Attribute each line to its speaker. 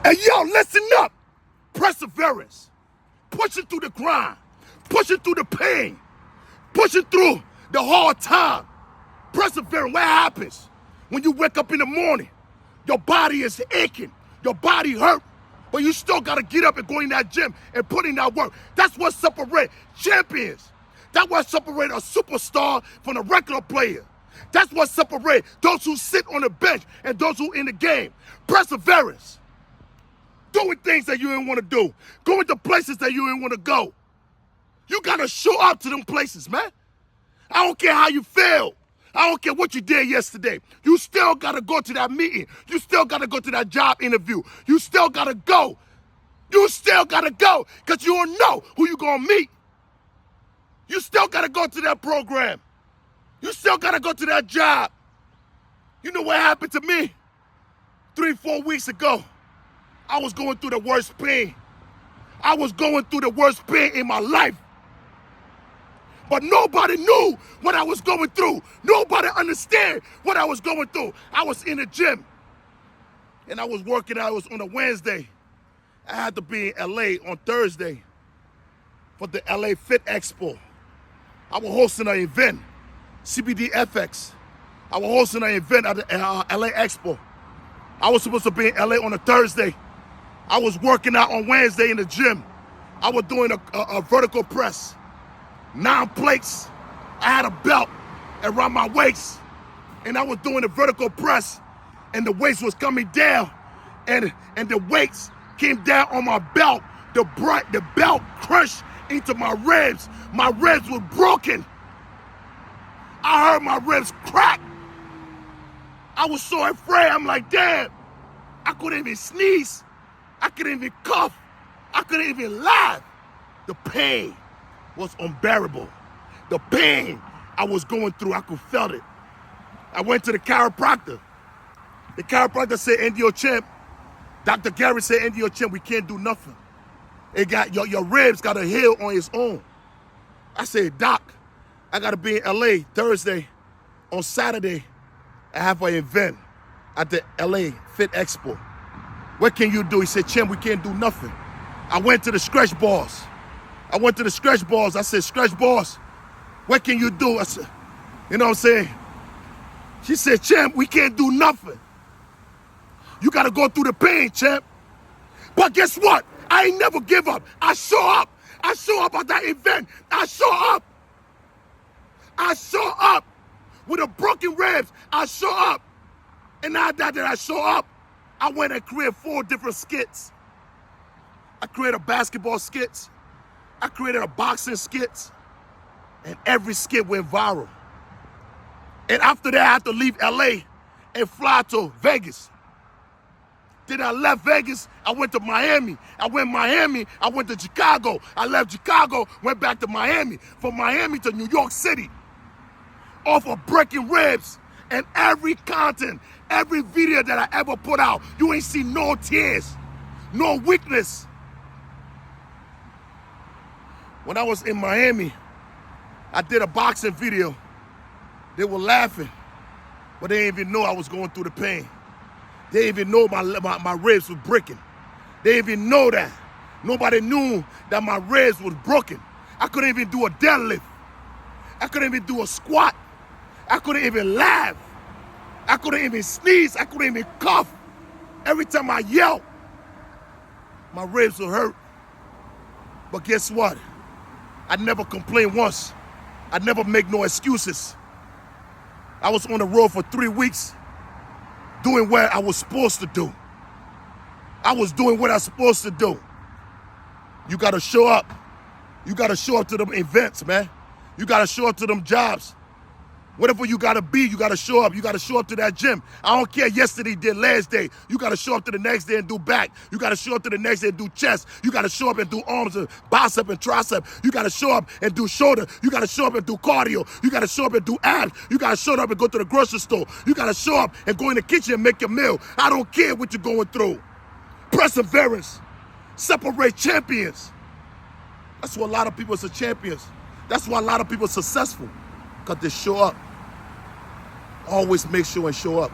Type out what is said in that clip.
Speaker 1: And yo, listen up. Perseverance. Pushing through the grind. Pushing through the pain. Pushing through the hard time. Perseverance. What happens? When you wake up in the morning, your body is aching. Your body hurt. But you still got to get up and go in that gym and put in that work. That's what separates champions. That's what separates a superstar from a regular player. That's what separates those who sit on the bench and those who in the game. Perseverance. Doing things that you didn't want to do. Going to places that you didn't want to go. You got to show up to them places, man. I don't care how you feel. I don't care what you did yesterday. You still got to go to that meeting. You still got to go to that job interview. You still got to go. You still got to go because you don't know who you're going to meet. You still got to go to that program. You still got to go to that job. You know what happened to me? 3-4 weeks ago, I was going through the worst pain. I was going through the worst pain in my life. But nobody knew what I was going through. Nobody understood what I was going through. I was in the gym, and I was working out. It was on a Wednesday. I had to be in LA on Thursday for the LA Fit Expo. I was hosting an event, CBDFX. I was hosting an event at the LA Expo. I was supposed to be in LA on a Thursday. I was working out on Wednesday in the gym. I was doing a vertical press. 9 plates. I had a belt around my waist, and I was doing a vertical press, and the weights was coming down, and the weights came down on my belt. The belt crushed into my ribs. My ribs were broken. I heard my ribs crack. I was so afraid. I'm like, damn, I couldn't even sneeze. I couldn't even cough. I couldn't even laugh. The pain was unbearable. The pain I was going through, I could feel it. I went to the chiropractor. The chiropractor said, Andy Champ, Dr. Gary said, Andy Champ, we can't do nothing. It got your ribs got to heal on its own. I said, Doc, I got to be in LA Thursday. On Saturday, I have an event at the LA Fit Expo. What can you do? He said, Champ, we can't do nothing. I went to the stretch bars. I said, stretch bars, what can you do? I said, you know what I'm saying? She said, Champ, we can't do nothing. You got to go through the pain, Champ. But guess what? I ain't never give up. I show up. I show up at that event. I show up. I show up with a broken ribs. I show up. And now that I show up, I went and created 4 different skits. I created a basketball skits. I created a boxing skit, and every skit went viral. And after that, I had to leave LA and fly to Vegas. Then I left Vegas, I went to Miami. I went to Chicago. I left Chicago, went back to Miami. From Miami to New York City. Off of breaking ribs. And every content, every video that I ever put out, you ain't see no tears, no weakness. When I was in Miami, I did a boxing video. They were laughing, but they didn't even know I was going through the pain. They didn't even know my ribs were breaking. They didn't even know that. Nobody knew that my ribs was broken. I couldn't even do a deadlift. I couldn't even do a squat. I couldn't even laugh. I couldn't even sneeze. I couldn't even cough. Every time I yelled, my ribs would hurt. But guess what? I never complained once. I never make no excuses. I was on the road for 3 weeks doing what I was supposed to do. I was doing what I was supposed to do. You got to show up. You got to show up to them events, man. You got to show up to them jobs. Whatever you got to be, you got to show up. You got to show up to that gym. I don't care yesterday did last day. You got to show up to the next day and do back. You got to show up to the next day and do chest. You got to show up and do arms and bicep and tricep. You got to show up and do shoulder. You got to show up and do cardio. You got to show up and do abs. You got to show up and go to the grocery store. You got to show up and go in the kitchen and make your meal. I don't care what you're going through. Perseverance. Separate champions. That's why a lot of people are champions. That's why a lot of people are successful. Because they show up. Always make sure and show up.